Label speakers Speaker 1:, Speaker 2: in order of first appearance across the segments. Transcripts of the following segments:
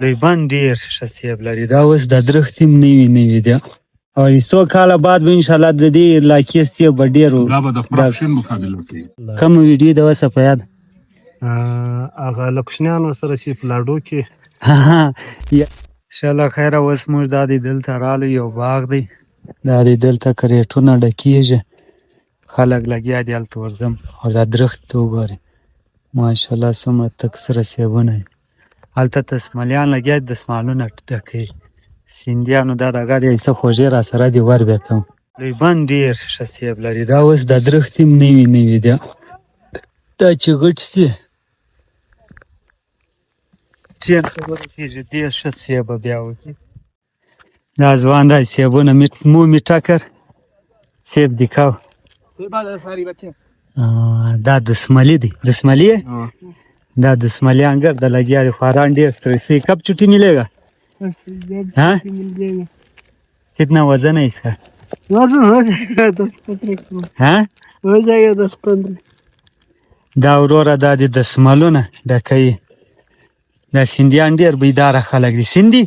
Speaker 1: لوی بند ډېر ښه سیب لري. دا اوس د درخت هم نوي نوي دي او څو کاله بعد به انشاءالله د دې علاقې سیب به ډېر
Speaker 2: دا به د پروډکشن مقابله کوي.
Speaker 1: کومه ویډیو ده اوسه په یاد؟
Speaker 3: هغه له کوچنیانو سره چې په لاډو کې
Speaker 1: ښه له خیره اوس موږ دا دی دلته رالو، یو باغ دی، دا دی دلته کریټونه ډکېږي، خلک لګیا دي هلته ورځم او دا درخت ته وګورئ ماشاءالله څومره تک سره سیبونه دي. هلته دسمالیان لګیا دي دسمالونه ډکوي. سیندیانو دا دغه دی څه خوږې راسره دي ور بیا کوم. لوی بند ډېر ښه سیب لري. دا اوس د درخت هم نوي نوي دي. دا چې غټ سي ټرین ته ورسېږي ډېر ښه سیب به بیا وکړي. دا ځوان دا سیبونه مومي ټکر سیب دیکاو. دا دسمالی دی. دسمالی है دا दसमली अंगर द लगिया रे फारान डेढ़ से कब छुट्टी मिलेगा? हाँ कितना वजन है इसका?
Speaker 3: वजन हो जाएगा 10-15 किलो.
Speaker 1: हाँ
Speaker 3: हो जाएगा 10-15.
Speaker 1: دا ورور دا د دسملونه د کوي. دا سیندیان ډېر بیداره خلک دي. سیندی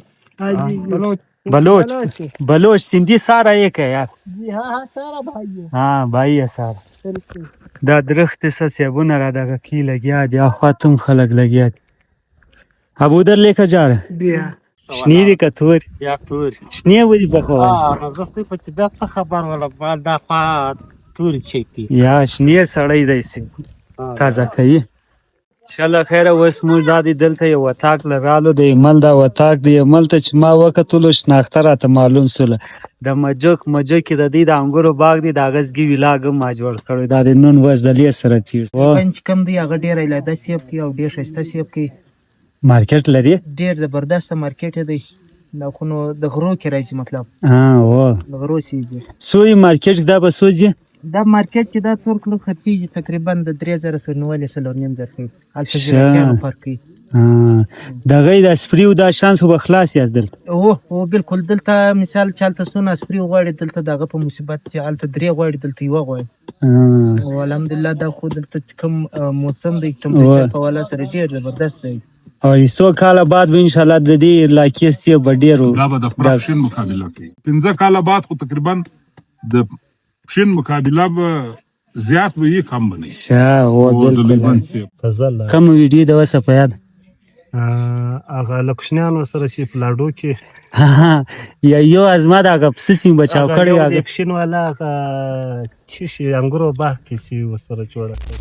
Speaker 1: بلوچ سیندی سارا ایک ہے یار.
Speaker 3: हाँ सारा भाई है.
Speaker 1: हाँ भाई है سارا. دا درخت څه سیبونه را دغه کی لګیا دي اخوا تم خلک لګیا دي. اب ادھر لے کر جا رہے شنی دی که تور؟
Speaker 3: یا تور
Speaker 1: شنی ودی پخوال؟
Speaker 3: نو زستی په طبیعت څه خبر ولا بال دا خوا تورې چیکي
Speaker 1: یا شنی سړی دی سي تازه کوي. انشاءالله خیره اوس موږ دا دی دلته یو وطاق لرالو د ایمل دا وطاق دی. ایمل ته چې ما وکتلو شناخته راته معلوم سوله. د مجک کې د دې د انګورو باغ دی. د هغه زګي ولاګ هم ما جوړ کړی. دا د نن ورځ د لې سره تیر
Speaker 4: پنج کم دی هغه ډېر علاده سیب کوي او ډېر ښایسته سیب کوي.
Speaker 1: مارکیټ لري
Speaker 4: ډېر زبردسته مارکیټ دی. دا خو نو د غرو کې راځي مطلب د غرو سیب دی.
Speaker 1: سوی مارکیټ دا به سوځي
Speaker 4: دا مارکیټ کې دا تور کلو خرڅېږي تقریبا د 3000 کوي. هلته زیاتیانو فرق کوي.
Speaker 1: دغه د اسپریو دا شانس به خلاص یاست دلته؟
Speaker 4: او بالکل دلته مثال چې هلته څونه اسپري غواړي دلته د هغه په مصیبت چې هلته 3 غواړي دلته 1 غواړي. او الحمدلله دا خو دلته کوم موسم دی ټمپریچر په حواله سره ډېر زبردست دی.
Speaker 1: او څو کاله بعد به انشاءالله د دې علاقې سیب به ډېر
Speaker 2: دا به د پروډکشن مقابله کوي. 15 کاله بعد خو تقریبا د شین مقابله به زیات وي کم بني.
Speaker 1: کوم ویډیو د وسه په یاد؟
Speaker 3: هغه له کوچنیانو سره چې په لاډو کې
Speaker 1: یو ازما د هغه پسه سیم بچاو کړی.
Speaker 3: هغه پښین والا چې انګورو باغ کې چې وسره جوړه کړي.